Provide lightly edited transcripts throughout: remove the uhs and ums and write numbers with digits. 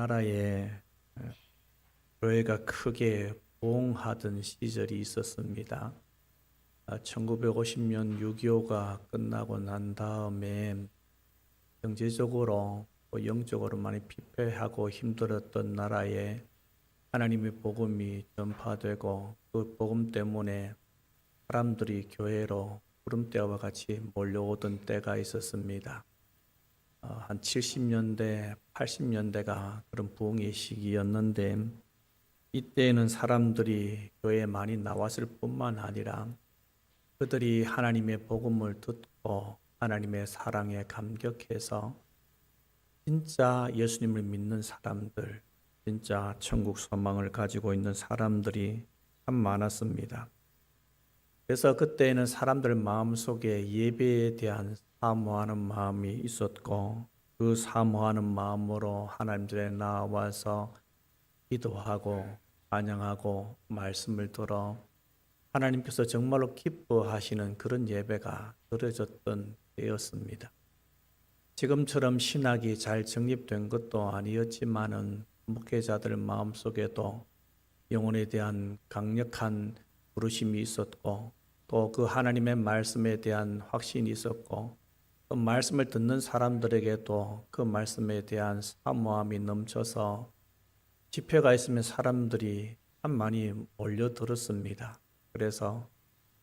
우리나라에 교회가 크게 부흥하던 시절이 있었습니다. 1950년 6.25가 끝나고 난 다음에 경제적으로 영적으로 많이 피폐하고 힘들었던 나라에 하나님의 복음이 전파되고 그 복음 때문에 사람들이 교회로 구름대와 같이 몰려오던 때가 있었습니다. 한 70년대, 80년대가 그런 부흥의 시기였는데 이때에는 사람들이 교회에 많이 나왔을 뿐만 아니라 그들이 하나님의 복음을 듣고 하나님의 사랑에 감격해서 진짜 예수님을 믿는 사람들, 진짜 천국 소망을 가지고 있는 사람들이 참 많았습니다. 그래서 그때에는 사람들 마음속에 예배에 대한 사모하는 마음이 있었고 그 사모하는 마음으로 하나님 앞에 나와서 기도하고 찬양하고 말씀을 들어 하나님께서 정말로 기뻐하시는 그런 예배가 드려졌던 때였습니다. 지금처럼 신학이 잘 정립된 것도 아니었지만은 목회자들 마음속에도 영혼에 대한 강력한 부르심이 있었고 또 그 하나님의 말씀에 대한 확신이 있었고 또 말씀을 듣는 사람들에게도 그 말씀에 대한 사모함이 넘쳐서 집회가 있으면 사람들이 참 많이 몰려들었습니다. 그래서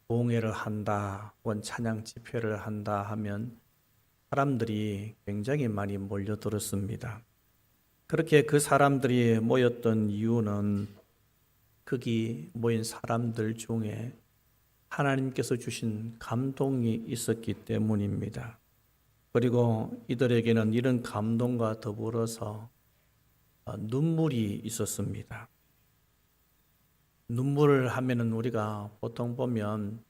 부흥회를 한다 혹은 찬양 집회를 한다 하면 사람들이 굉장히 많이 몰려들었습니다. 그렇게 그 사람들이 모였던 이유는 거기 모인 사람들 중에 하나님께서 주신 감동이 있었기 때문입니다. 그리고 이들에게는 이런 감동과 더불어서 눈물이 있었습니다. 눈물을 하면은 우리가 보통 보면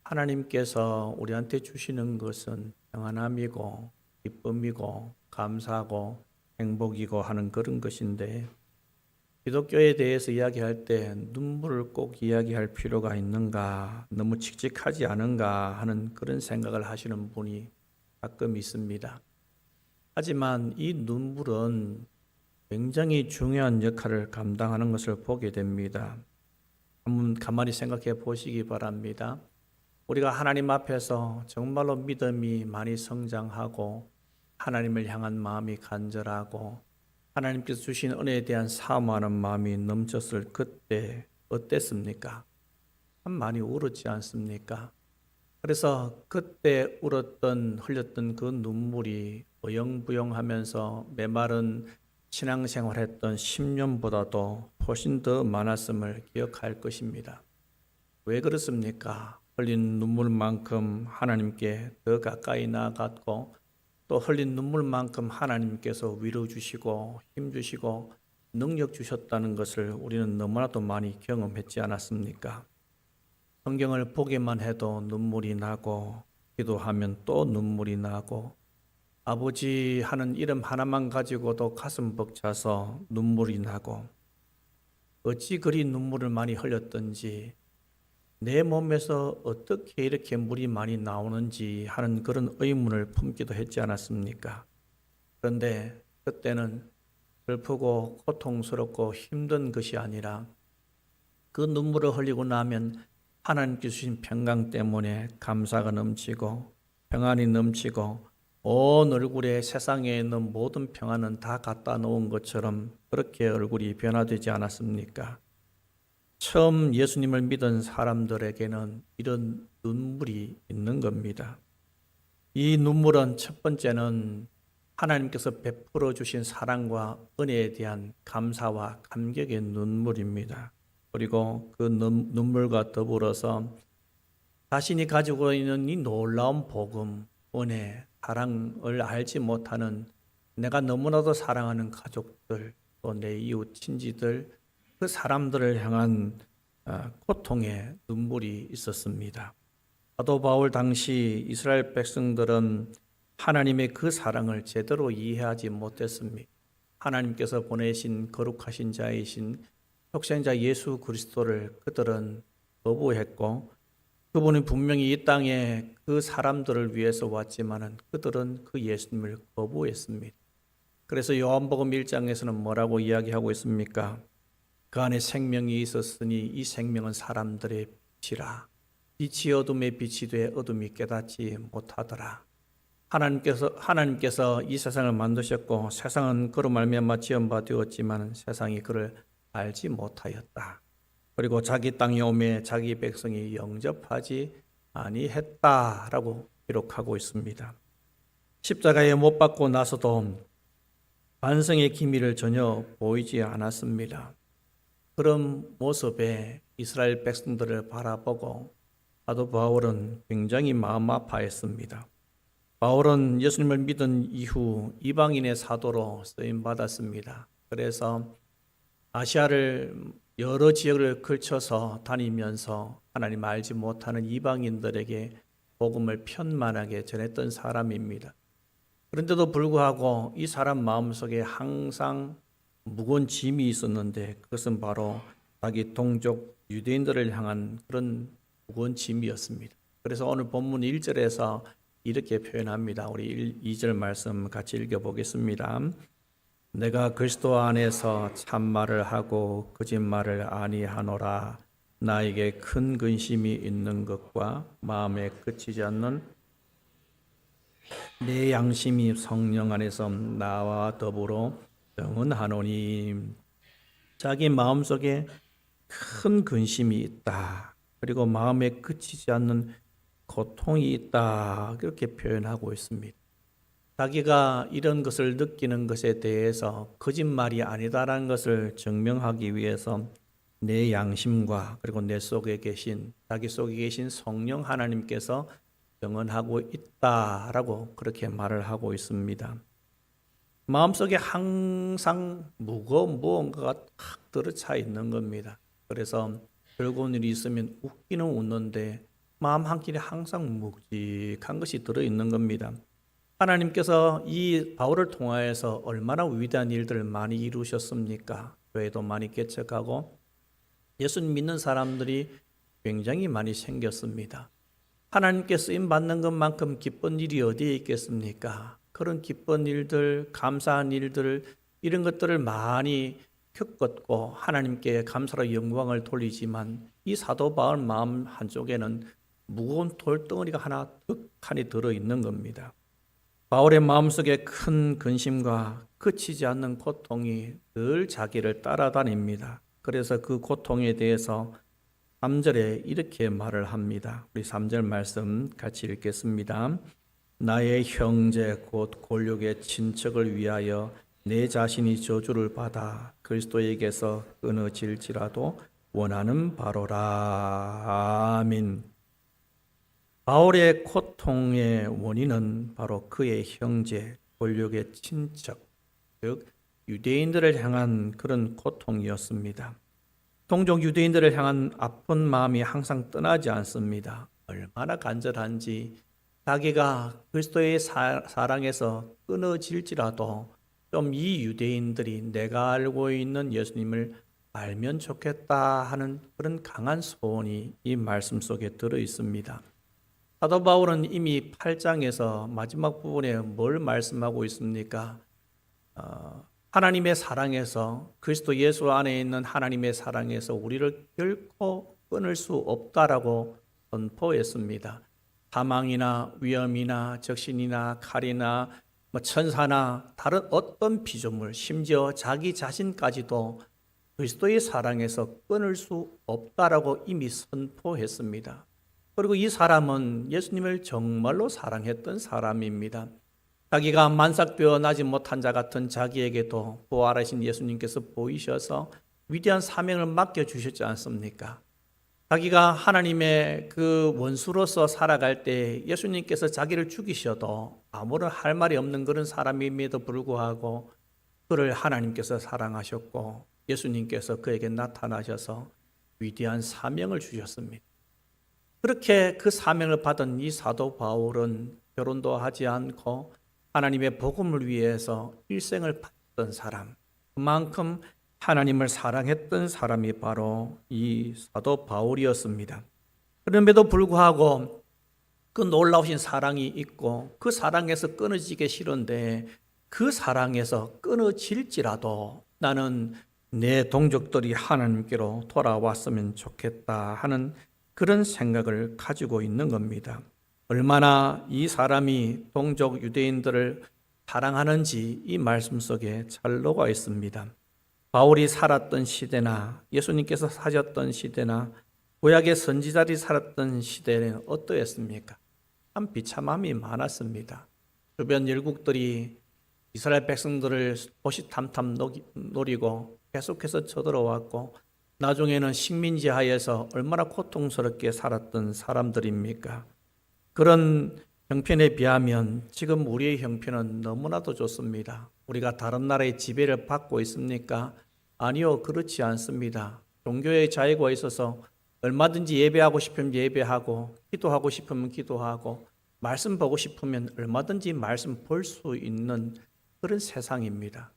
하나님께서 우리한테 주시는 것은 평안함이고 기쁨이고 감사하고 행복이고 하는 그런 것인데 기독교에 대해서 이야기할 때 눈물을 꼭 이야기할 필요가 있는가, 너무 칙칙하지 않은가 하는 그런 생각을 하시는 분이 가끔 있습니다. 하지만 이 눈물은 굉장히 중요한 역할을 감당하는 것을 보게 됩니다. 한번 가만히 생각해 보시기 바랍니다. 우리가 하나님 앞에서 정말로 믿음이 많이 성장하고 하나님을 향한 마음이 간절하고 하나님께서 주신 은혜에 대한 사모하는 마음이 넘쳤을 그때 어땠습니까? 참 많이 울었지 않습니까? 그래서 그때 흘렸던 그 눈물이 어영부영하면서 메마른 신앙생활했던 10년보다도 훨씬 더 많았음을 기억할 것입니다. 왜 그렇습니까? 흘린 눈물만큼 하나님께 더 가까이 나아갔고 또 흘린 눈물만큼 하나님께서 위로 주시고 힘 주시고 능력 주셨다는 것을 우리는 너무나도 많이 경험했지 않았습니까? 성경을 보기만 해도 눈물이 나고 기도하면 또 눈물이 나고 아버지 하는 이름 하나만 가지고도 가슴 벅차서 눈물이 나고 어찌 그리 눈물을 많이 흘렸던지 내 몸에서 어떻게 이렇게 물이 많이 나오는지 하는 그런 의문을 품기도 했지 않았습니까? 그런데 그때는 슬프고 고통스럽고 힘든 것이 아니라 그 눈물을 흘리고 나면 하나님께 주신 평강 때문에 감사가 넘치고 평안이 넘치고 온 얼굴에 세상에 있는 모든 평안은 다 갖다 놓은 것처럼 그렇게 얼굴이 변화되지 않았습니까? 처음 예수님을 믿은 사람들에게는 이런 눈물이 있는 겁니다. 이 눈물은 첫 번째는 하나님께서 베풀어 주신 사랑과 은혜에 대한 감사와 감격의 눈물입니다. 그리고 그 눈물과 더불어서 자신이 가지고 있는 이 놀라운 복음, 은혜, 사랑을 알지 못하는 내가 너무나도 사랑하는 가족들, 또 내 이웃 친지들, 그 사람들을 향한 고통의 눈물이 있었습니다. 사도 바울 당시 이스라엘 백성들은 하나님의 그 사랑을 제대로 이해하지 못했습니다. 하나님께서 보내신 거룩하신 자이신 독생자 예수 그리스도를 그들은 거부했고 그분이 분명히 이 땅에 그 사람들을 위해서 왔지만은 그들은 그 예수님을 거부했습니다. 그래서 요한복음 1장에서는 뭐라고 이야기하고 있습니까? 그 안에 생명이 있었으니 이 생명은 사람들의 빛이라. 빛이 어둠의 빛이 돼 어둠이 깨닫지 못하더라. 하나님께서 이 세상을 만드셨고 세상은 그로 말미암아 지은 바 되었지만 세상이 그를 알지 못하였다. 그리고 자기 땅에 오매 자기 백성이 영접하지 아니했다라고 기록하고 있습니다. 십자가에 못 박고 나서도 반성의 기미를 전혀 보이지 않았습니다. 그런 모습에 이스라엘 백성들을 바라보고 사도 바울은 굉장히 마음 아파했습니다. 바울은 예수님을 믿은 이후 이방인의 사도로 쓰임 받았습니다. 그래서 아시아를 여러 지역을 걸쳐서 다니면서 하나님 알지 못하는 이방인들에게 복음을 편만하게 전했던 사람입니다. 그런데도 불구하고 이 사람 마음속에 항상 무거운 짐이 있었는데 그것은 바로 자기 동족 유대인들을 향한 그런 무거운 짐이었습니다. 그래서 오늘 본문 1절에서 이렇게 표현합니다. 우리 2절 말씀 같이 읽어보겠습니다. 내가 그리스도 안에서 참말을 하고 거짓말을 아니하노라. 나에게 큰 근심이 있는 것과 마음에 그치지 않는 내 양심이 성령 안에서 나와 더불어 영원하노니. 자기 마음속에 큰 근심이 있다. 그리고 마음에 그치지 않는 고통이 있다. 그렇게 표현하고 있습니다. 자기가 이런 것을 느끼는 것에 대해서 거짓말이 아니다라는 것을 증명하기 위해서 내 양심과 그리고 내 속에 계신 자기 속에 계신 성령 하나님께서 영원하고 있다라고 그렇게 말을 하고 있습니다. 마음속에 항상 무거운 무언가가 탁 들어차 있는 겁니다. 그래서 즐거운 일이 있으면 웃기는 웃는데 마음 한켠에 항상 묵직한 것이 들어있는 겁니다. 하나님께서 이 바울을 통하여서 얼마나 위대한 일들을 많이 이루셨습니까? 교회도 많이 개척하고 예수님 믿는 사람들이 굉장히 많이 생겼습니다. 하나님께 쓰임받는 것만큼 기쁜 일이 어디에 있겠습니까? 그런 기쁜 일들, 감사한 일들 이런 것들을 많이 겪었고 하나님께 감사로 영광을 돌리지만 이 사도 바울 마음 한쪽에는 무거운 돌덩어리가 하나 득하니 들어있는 겁니다. 바울의 마음속에 큰 근심과 그치지 않는 고통이 늘 자기를 따라다닙니다. 그래서 그 고통에 대해서 3절에 이렇게 말을 합니다. 우리 3절 말씀 같이 읽겠습니다. 나의 형제 곧 골육의 친척을 위하여 내 자신이 저주를 받아 그리스도에게서 끊어질지라도 원하는 바로라. 아멘. 바울의 고통의 원인은 바로 그의 형제, 골육의 친척, 즉 유대인들을 향한 그런 고통이었습니다. 동족 유대인들을 향한 아픈 마음이 항상 떠나지 않습니다. 얼마나 간절한지 자기가 그리스도의 사랑에서 끊어질지라도 좀 이 유대인들이 내가 알고 있는 예수님을 알면 좋겠다 하는 그런 강한 소원이 이 말씀 속에 들어 있습니다. 사도 바울은 이미 8장에서 마지막 부분에 뭘 말씀하고 있습니까? 하나님의 사랑에서 그리스도 예수 안에 있는 하나님의 사랑에서 우리를 결코 끊을 수 없다라고 선포했습니다. 사망이나 위험이나 적신이나 칼이나 천사나 다른 어떤 피조물 심지어 자기 자신까지도 그리스도의 사랑에서 끊을 수 없다라고 이미 선포했습니다. 그리고 이 사람은 예수님을 정말로 사랑했던 사람입니다. 자기가 만삭되어 나지 못한 자 같은 자기에게도 부활하신 예수님께서 보이셔서 위대한 사명을 맡겨주셨지 않습니까? 자기가 하나님의 그 원수로서 살아갈 때 예수님께서 자기를 죽이셔도 아무런 할 말이 없는 그런 사람임에도 불구하고 그를 하나님께서 사랑하셨고 예수님께서 그에게 나타나셔서 위대한 사명을 주셨습니다. 그렇게 그 사명을 받은 이 사도 바울은 결혼도 하지 않고 하나님의 복음을 위해서 일생을 바쳤던 사람, 그만큼 하나님을 사랑했던 사람이 바로 이 사도 바울이었습니다. 그럼에도 불구하고 그 놀라우신 사랑이 있고 그 사랑에서 끊어지기 싫은데 그 사랑에서 끊어질지라도 나는 내 동족들이 하나님께로 돌아왔으면 좋겠다 하는 그런 생각을 가지고 있는 겁니다. 얼마나 이 사람이 동족 유대인들을 사랑하는지 이 말씀 속에 잘 녹아 있습니다. 바울이 살았던 시대나 예수님께서 사셨던 시대나 구약의 선지자들이 살았던 시대는 어떠했습니까? 참 비참함이 많았습니다. 주변 열국들이 이스라엘 백성들을 호시탐탐 노리고 계속해서 쳐들어왔고 나중에는 식민지 하에서 얼마나 고통스럽게 살았던 사람들입니까? 그런 형편에 비하면 지금 우리의 형편은 너무나도 좋습니다. 우리가 다른 나라의 지배를 받고 있습니까? 아니요, 그렇지 않습니다. 종교의 자유가 있어서 얼마든지 예배하고 싶으면 예배하고 기도하고 싶으면 기도하고 말씀 보고 싶으면 얼마든지 말씀 볼 수 있는 그런 세상입니다.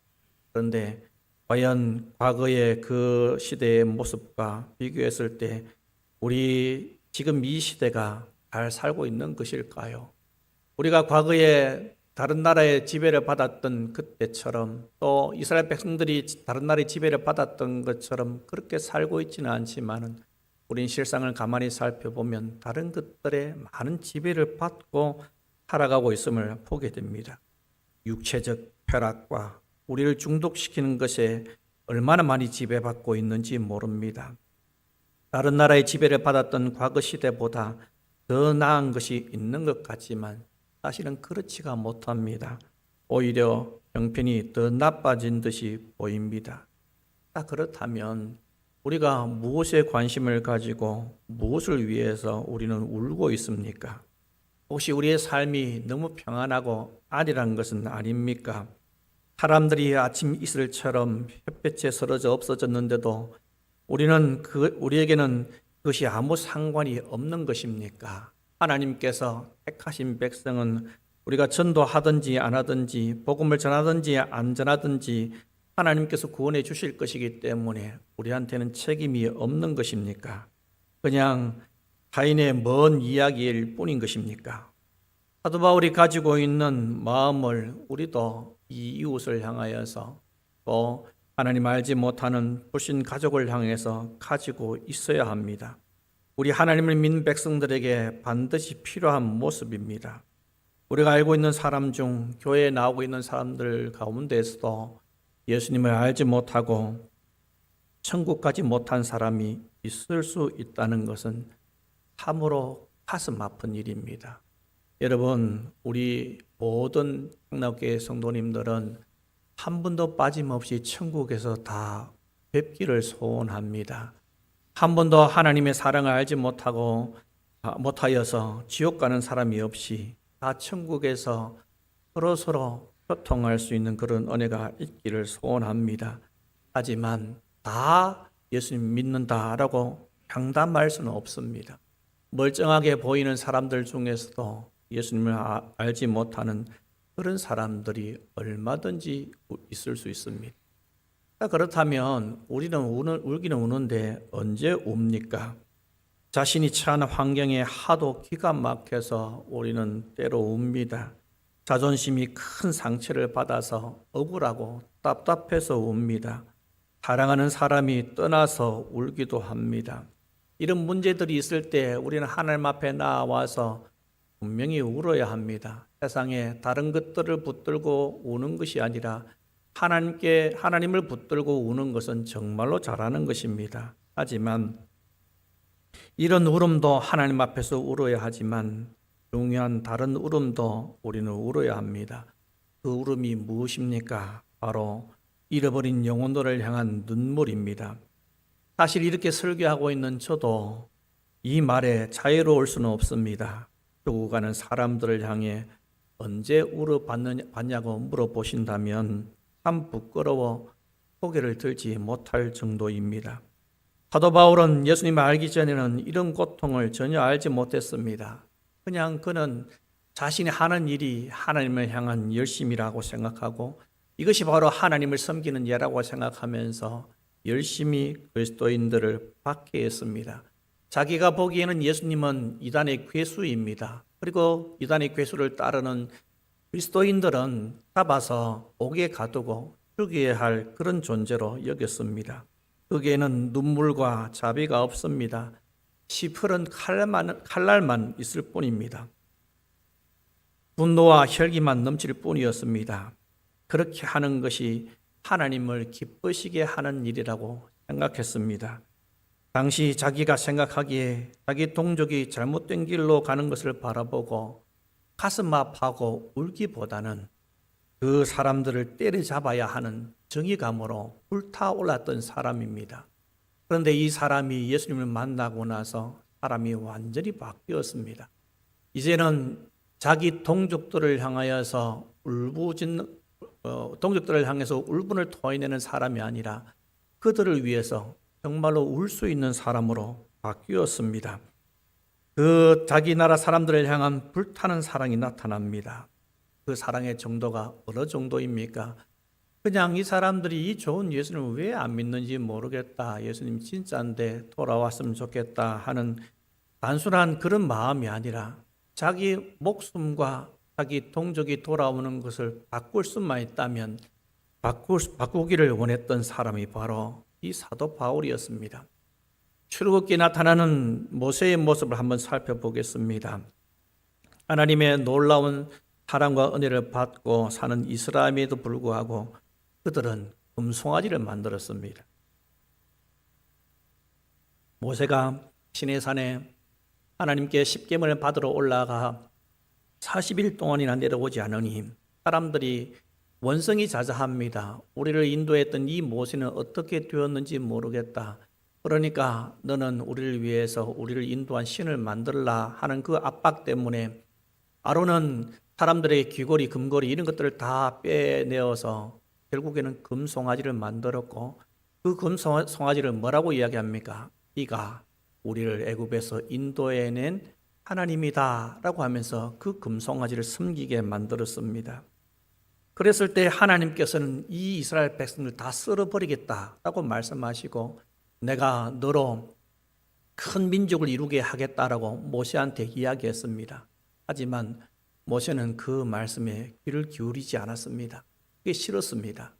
그런데 과연 과거의 그 시대의 모습과 비교했을 때 우리 지금 이 시대가 잘 살고 있는 것일까요? 우리가 과거에 다른 나라의 지배를 받았던 그때처럼 또 이스라엘 백성들이 다른 나라의 지배를 받았던 것처럼 그렇게 살고 있지는 않지만은 우린 실상을 가만히 살펴보면 다른 것들의 많은 지배를 받고 살아가고 있음을 보게 됩니다. 육체적 쾌락과 우리를 중독시키는 것에 얼마나 많이 지배받고 있는지 모릅니다. 다른 나라의 지배를 받았던 과거 시대보다 더 나은 것이 있는 것 같지만 사실은 그렇지가 못합니다. 오히려 형편이 더 나빠진 듯이 보입니다. 그렇다면 우리가 무엇에 관심을 가지고 무엇을 위해서 우리는 울고 있습니까? 혹시 우리의 삶이 너무 평안하고 안일한 것은 아닙니까? 사람들이 아침 이슬처럼 햇볕에 쓰러져 없어졌는데도 우리에게는 그것이 아무 상관이 없는 것입니까? 하나님께서 택하신 백성은 우리가 전도하든지 안 하든지 복음을 전하든지 안 전하든지 하나님께서 구원해 주실 것이기 때문에 우리한테는 책임이 없는 것입니까? 그냥 타인의 먼 이야기일 뿐인 것입니까? 사도 바울이 가지고 있는 마음을 우리도 이 이웃을 향하여서 또 하나님 알지 못하는 불신 가족을 향해서 가지고 있어야 합니다. 우리 하나님을 믿는 백성들에게 반드시 필요한 모습입니다. 우리가 알고 있는 사람 중 교회에 나오고 있는 사람들 가운데에서도 예수님을 알지 못하고 천국 가지 못한 사람이 있을 수 있다는 것은 참으로 가슴 아픈 일입니다. 여러분, 우리 모든 창납교회 성도님들은 한 분도 빠짐없이 천국에서 다 뵙기를 소원합니다. 한 번도 하나님의 사랑을 알지 못하여서 지옥 가는 사람이 없이 다 천국에서 서로 소통할 수 있는 그런 은혜가 있기를 소원합니다. 하지만 다 예수님 믿는다라고 장담할 수는 없습니다. 멀쩡하게 보이는 사람들 중에서도 예수님을 알지 못하는 그런 사람들이 얼마든지 있을 수 있습니다. 그렇다면 우리는 울기는 우는데 언제 웁니까? 자신이 처한 환경에 하도 기가 막혀서 우리는 때로 웁니다. 자존심이 큰 상처를 받아서 억울하고 답답해서 웁니다. 사랑하는 사람이 떠나서 울기도 합니다. 이런 문제들이 있을 때 우리는 하나님 앞에 나와서 분명히 울어야 합니다. 세상에 다른 것들을 붙들고 우는 것이 아니라 하나님을 붙들고 우는 것은 정말로 잘하는 것입니다. 하지만 이런 울음도 하나님 앞에서 울어야 하지만 중요한 다른 울음도 우리는 울어야 합니다. 그 울음이 무엇입니까? 바로 잃어버린 영혼들을 향한 눈물입니다. 사실 이렇게 설교하고 있는 저도 이 말에 자유로울 수는 없습니다. 죽어가는 사람들을 향해 언제 울어봤냐고 물어보신다면 참 부끄러워 고개를 들지 못할 정도입니다. 사도 바울은 예수님을 알기 전에는 이런 고통을 전혀 알지 못했습니다. 그냥 그는 자신이 하는 일이 하나님을 향한 열심이라고 생각하고 이것이 바로 하나님을 섬기는 예라고 생각하면서 열심히 그리스도인들을 박해했습니다. 자기가 보기에는 예수님은 이단의 괴수입니다. 그리고 이단의 괴수를 따르는 그리스도인들은 잡아서 옥에 가두고 죽여야 할 그런 존재로 여겼습니다. 거기에는 눈물과 자비가 없습니다. 시퍼런 칼날만 있을 뿐입니다. 분노와 혈기만 넘칠 뿐이었습니다. 그렇게 하는 것이 하나님을 기쁘시게 하는 일이라고 생각했습니다. 당시 자기가 생각하기에 자기 동족이 잘못된 길로 가는 것을 바라보고 가슴 아파하고 울기보다는 그 사람들을 때려잡아야 하는 정의감으로 불타올랐던 사람입니다. 그런데 이 사람이 예수님을 만나고 나서 사람이 완전히 바뀌었습니다. 이제는 자기 동족들을 향하여서 동족들을 향해서 울분을 토해내는 사람이 아니라 그들을 위해서 정말로 울 수 있는 사람으로 바뀌었습니다. 그 자기 나라 사람들을 향한 불타는 사랑이 나타납니다. 그 사랑의 정도가 어느 정도입니까? 그냥 이 사람들이 이 좋은 예수님을 왜 안 믿는지 모르겠다. 예수님 진짜인데 돌아왔으면 좋겠다 하는 단순한 그런 마음이 아니라 자기 목숨과 자기 동족이 돌아오는 것을 바꿀 수만 있다면 바꾸기를 원했던 사람이 바로 이 사도 바울이었습니다. 출애굽기에 나타나는 모세의 모습을 한번 살펴보겠습니다. 하나님의 놀라운 사랑과 은혜를 받고 사는 이스라엘에도 불구하고 그들은 금송아지를 만들었습니다. 모세가 시내산에 하나님께 십계명을 받으러 올라가 40일 동안이나 내려오지 않으니 사람들이 원성이 자자합니다. 우리를 인도했던 이 모세는 어떻게 되었는지 모르겠다. 그러니까 너는 우리를 위해서 우리를 인도한 신을 만들라 하는 그 압박 때문에 아론은 사람들의 귀걸이, 금걸이 이런 것들을 다 빼내어서 결국에는 금송아지를 만들었고 그 금송아지를 뭐라고 이야기합니까? 이가 우리를 애굽에서 인도해낸 하나님이다 라고 하면서 그 금송아지를 섬기게 만들었습니다. 그랬을 때 하나님께서는 이 이스라엘 백성들 다 쓸어버리겠다라고 말씀하시고 내가 너로 큰 민족을 이루게 하겠다라고 모세한테 이야기했습니다. 하지만 모세는 그 말씀에 귀를 기울이지 않았습니다. 그게 싫었습니다.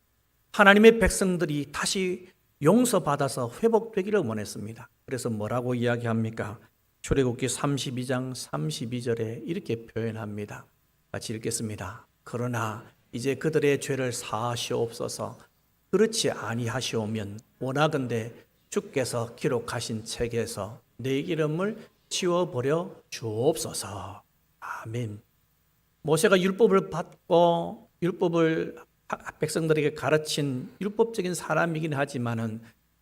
하나님의 백성들이 다시 용서받아서 회복되기를 원했습니다. 그래서 뭐라고 이야기합니까? 출애굽기 32장 32절에 이렇게 표현합니다. 같이 읽겠습니다. 그러나 이제 그들의 죄를 사하시옵소서. 그렇지 아니하시오면 원하건대 주께서 기록하신 책에서 내 이름을 지워버려 주옵소서. 아멘. 모세가 율법을 받고 율법을 백성들에게 가르친 율법적인 사람이긴 하지만은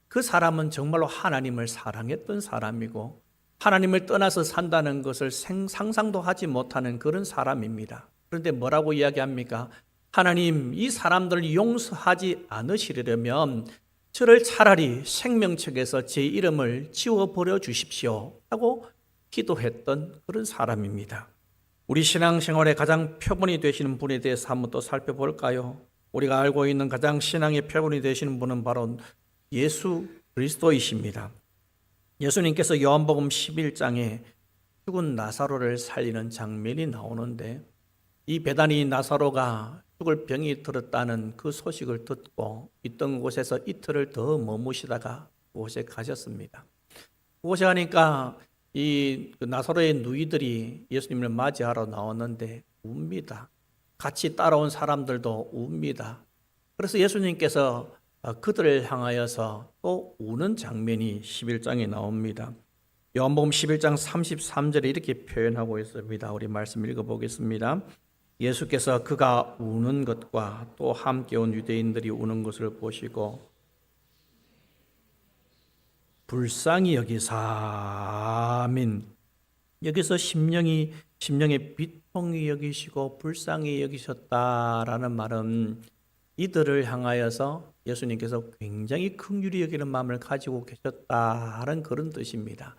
그 사람은 정말로 하나님을 사랑했던 사람이고 하나님을 떠나서 산다는 것을 상상도 하지 못하는 그런 사람입니다. 그런데 뭐라고 이야기합니까? 하나님, 이 사람들을 용서하지 않으시려면 저를 차라리 생명책에서 제 이름을 지워버려 주십시오 하고 기도했던 그런 사람입니다. 우리 신앙생활에 가장 표본이 되시는 분에 대해서 한번 또 살펴볼까요? 우리가 알고 있는 가장 신앙의 표본이 되시는 분은 바로 예수 그리스도이십니다. 예수님께서 요한복음 11장에 죽은 나사로를 살리는 장면이 나오는데 이 베다니 나사로가 죽을 병이 들었다는 그 소식을 듣고 있던 곳에서 이틀을 더 머무시다가 그곳에 가셨습니다. 그곳에 가니까 이 나사로의 누이들이 예수님을 맞이하러 나왔는데 웁니다. 같이 따라온 사람들도 웁니다. 그래서 예수님께서 그들을 향하여서 또 우는 장면이 11장에 나옵니다. 요한복음 11장 33절에 이렇게 표현하고 있습니다. 우리 말씀 읽어보겠습니다. 예수께서 그가 우는 것과 또 함께 온 유대인들이 우는 것을 보시고 불쌍히 여기사 아멘. 여기서 심령의 비통히 여기시고 불쌍히 여기셨다라는 말은 이들을 향하여서 예수님께서 굉장히 긍휼히 여기는 마음을 가지고 계셨다는 그런 뜻입니다.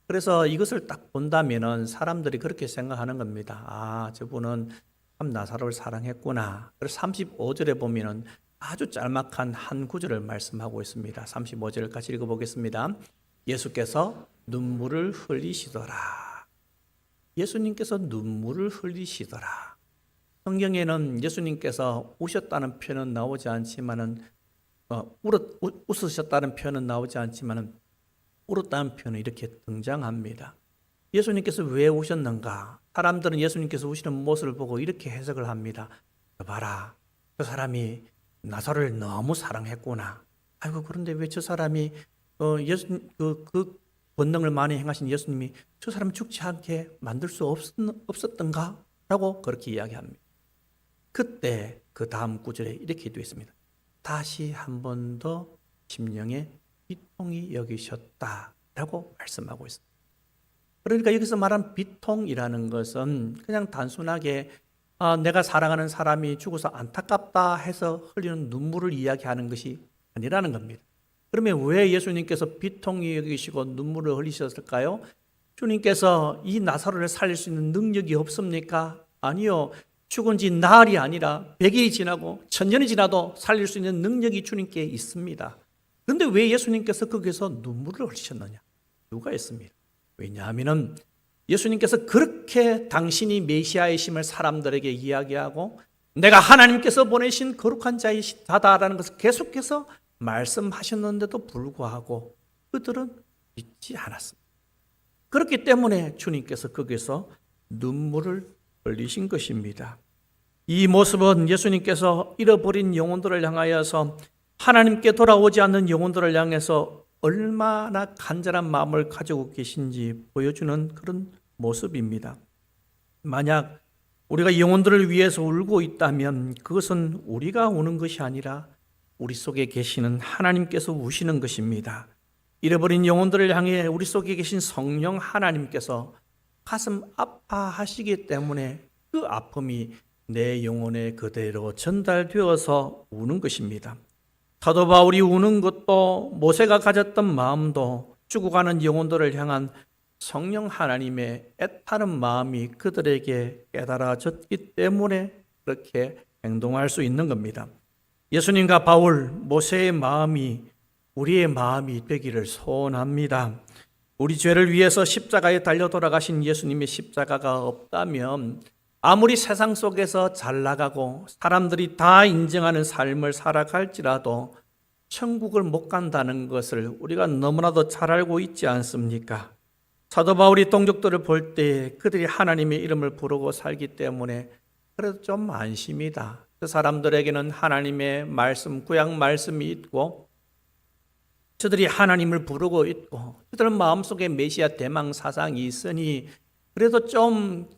그래서 이것을 딱 본다면은 사람들이 그렇게 생각하는 겁니다. 아, 저분은 참 나사로를 사랑했구나. 그래서 35절에 보면은 아주 짤막한 한 구절을 말씀하고 있습니다. 35절을 같이 읽어보겠습니다. 예수께서 눈물을 흘리시더라. 예수님께서 눈물을 흘리시더라. 성경에는 예수님께서 우셨다는 표현은 나오지 않지만은 웃으셨다는 표현은 나오지 않지만은 울었다는 표현은 이렇게 등장합니다. 예수님께서 왜 우셨는가? 사람들은 예수님께서 우시는 모습을 보고 이렇게 해석을 합니다. 봐라, 저 사람이 나사로를 너무 사랑했구나. 아이고, 그런데 왜 저 사람이 그 본능을 많이 행하신 예수님이 저 사람 죽지 않게 만들 수 없었던가? 라고 그렇게 이야기합니다. 그때 그 다음 구절에 이렇게 되어 있습니다. 다시 한 번 더 심령에 비통이 여기셨다라고 말씀하고 있습니다. 그러니까 여기서 말한 비통이라는 것은 그냥 단순하게 내가 사랑하는 사람이 죽어서 안타깝다 해서 흘리는 눈물을 이야기하는 것이 아니라는 겁니다. 그러면 왜 예수님께서 비통이 여기시고 눈물을 흘리셨을까요? 주님께서 이 나사로를 살릴 수 있는 능력이 없습니까? 아니요. 죽은 지 나흘이 아니라 100일이 지나고 1000년이 지나도 살릴 수 있는 능력이 주님께 있습니다. 그런데 왜 예수님께서 거기서 눈물을 흘리셨느냐? 이유가 있습니다. 왜냐하면 예수님께서 그렇게 당신이 메시아이심을 사람들에게 이야기하고 내가 하나님께서 보내신 거룩한 자다라는 것을 계속해서 말씀하셨는데도 불구하고 그들은 믿지 않았습니다. 그렇기 때문에 주님께서 거기서 눈물을 흘리신 것입니다. 이 모습은 예수님께서 잃어버린 영혼들을 향하여서 하나님께 돌아오지 않는 영혼들을 향해서 얼마나 간절한 마음을 가지고 계신지 보여주는 그런 모습입니다. 만약 우리가 영혼들을 위해서 울고 있다면 그것은 우리가 우는 것이 아니라 우리 속에 계시는 하나님께서 우시는 것입니다. 잃어버린 영혼들을 향해 우리 속에 계신 성령 하나님께서 가슴 아파하시기 때문에 그 아픔이 내 영혼에 그대로 전달되어서 우는 것입니다. 사도 바울이 우는 것도 모세가 가졌던 마음도 죽어가는 영혼들을 향한 성령 하나님의 애타는 마음이 그들에게 깨달아졌기 때문에 그렇게 행동할 수 있는 겁니다. 예수님과 바울, 모세의 마음이 우리의 마음이 되기를 소원합니다. 우리 죄를 위해서 십자가에 달려 돌아가신 예수님의 십자가가 없다면 아무리 세상 속에서 잘 나가고 사람들이 다 인정하는 삶을 살아갈지라도 천국을 못 간다는 것을 우리가 너무나도 잘 알고 있지 않습니까? 사도 바울이 동족들을 볼 때 그들이 하나님의 이름을 부르고 살기 때문에 그래도 좀 안심이다. 그 사람들에게는 하나님의 말씀, 구약 말씀이 있고 저들이 하나님을 부르고 있고 그들은 마음속에 메시아 대망 사상이 있으니 그래도 좀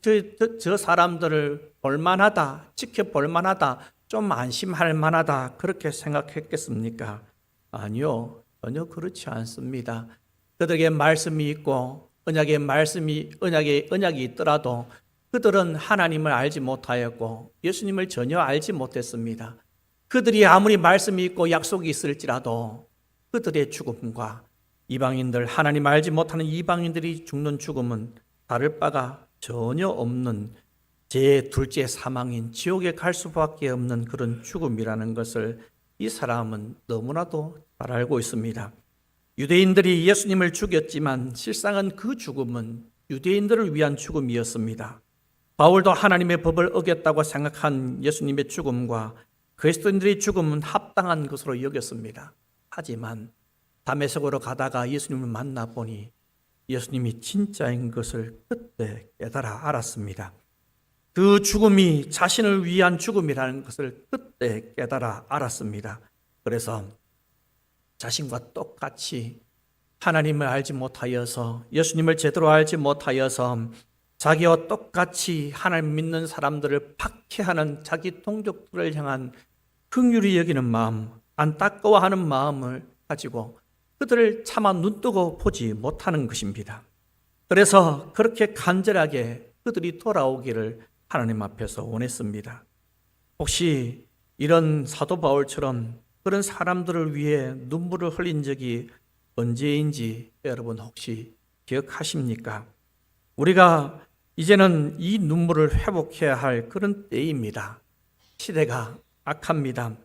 저 사람들을 볼만하다, 지켜볼만하다, 좀 안심할 만하다 그렇게 생각했겠습니까? 아니요, 전혀 그렇지 않습니다. 그들에게 말씀이 있고 언약이 있더라도 그들은 하나님을 알지 못하였고 예수님을 전혀 알지 못했습니다. 그들이 아무리 말씀이 있고 약속이 있을지라도 그들의 죽음과 이방인들, 하나님 알지 못하는 이방인들이 죽는 죽음은 다를 바가 전혀 없는 제 둘째 사망인 지옥에 갈 수밖에 없는 그런 죽음이라는 것을 이 사람은 너무나도 잘 알고 있습니다. 유대인들이 예수님을 죽였지만 실상은 그 죽음은 유대인들을 위한 죽음이었습니다. 바울도 하나님의 법을 어겼다고 생각한 예수님의 죽음과 그리스도인들의 죽음은 합당한 것으로 여겼습니다. 하지만 다메섹으로 가다가 예수님을 만나보니 예수님이 진짜인 것을 그때 깨달아 알았습니다. 그 죽음이 자신을 위한 죽음이라는 것을 그때 깨달아 알았습니다. 그래서 자신과 똑같이 하나님을 알지 못하여서 예수님을 제대로 알지 못하여서 자기와 똑같이 하나님 믿는 사람들을 박해하는 자기 동족들을 향한 긍휼히 여기는 마음, 안타까워하는 마음을 가지고 그들을 차마 눈뜨고 보지 못하는 것입니다. 그래서 그렇게 간절하게 그들이 돌아오기를 하나님 앞에서 원했습니다. 혹시 이런 사도 바울처럼 그런 사람들을 위해 눈물을 흘린 적이 언제인지 여러분 혹시 기억하십니까? 우리가 이제는 이 눈물을 회복해야 할 그런 때입니다. 시대가 악합니다.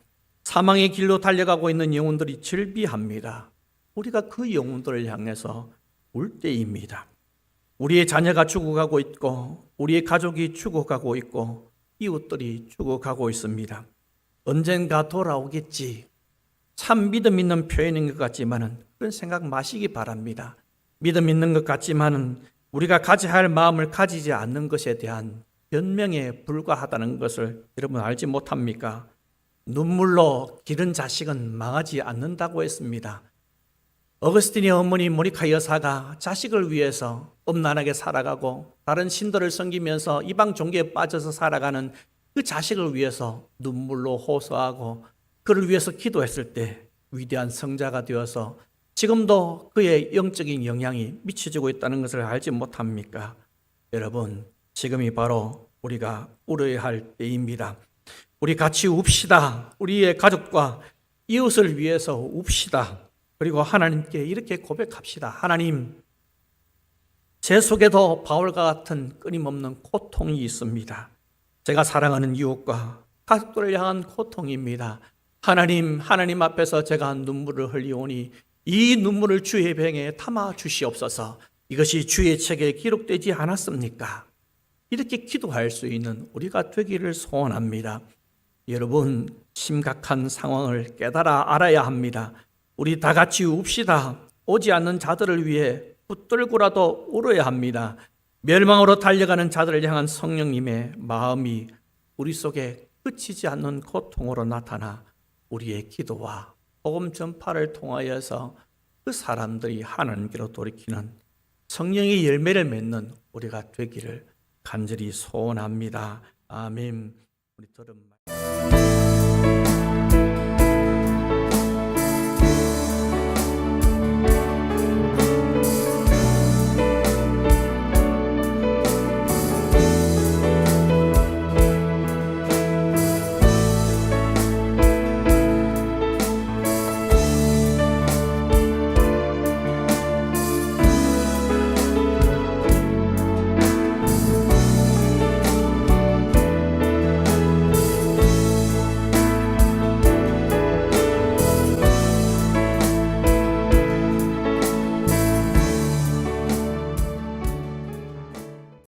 사망의 길로 달려가고 있는 영혼들이 즐비합니다. 우리가 그 영혼들을 향해서 울 때입니다. 우리의 자녀가 죽어가고 있고 우리의 가족이 죽어가고 있고 이웃들이 죽어가고 있습니다. 언젠가 돌아오겠지. 참 믿음 있는 표현인 것 같지만은 그런 생각 마시기 바랍니다. 믿음 있는 것 같지만은 우리가 가져야 할 마음을 가지지 않는 것에 대한 변명에 불과하다는 것을 여러분 알지 못합니까? 눈물로 기른 자식은 망하지 않는다고 했습니다. 어거스틴의 어머니 모니카 여사가 자식을 위해서 엄난하게 살아가고 다른 신들을 섬기면서 이방 종교에 빠져서 살아가는 그 자식을 위해서 눈물로 호소하고 그를 위해서 기도했을 때 위대한 성자가 되어서 지금도 그의 영적인 영향이 미쳐지고 있다는 것을 알지 못합니까? 여러분, 지금이 바로 우리가 울어야 할 때입니다. 우리 같이 웁시다. 우리의 가족과 이웃을 위해서 웁시다. 그리고 하나님께 이렇게 고백합시다. 하나님, 제 속에도 바울과 같은 끊임없는 고통이 있습니다. 제가 사랑하는 이웃과 가족들을 향한 고통입니다. 하나님 앞에서 제가 눈물을 흘리오니 이 눈물을 주의 병에 담아 주시옵소서. 이것이 주의 책에 기록되지 않았습니까? 이렇게 기도할 수 있는 우리가 되기를 소원합니다. 여러분, 심각한 상황을 깨달아 알아야 합니다. 우리 다 같이 웁시다. 오지 않는 자들을 위해 붙들고라도 울어야 합니다. 멸망으로 달려가는 자들을 향한 성령님의 마음이 우리 속에 그치지 않는 고통으로 나타나 우리의 기도와 복음 전파를 통하여서 그 사람들이 하나님께로 돌이키는 성령의 열매를 맺는 우리가 되기를 간절히 소원합니다. 아멘. 우리 들은 말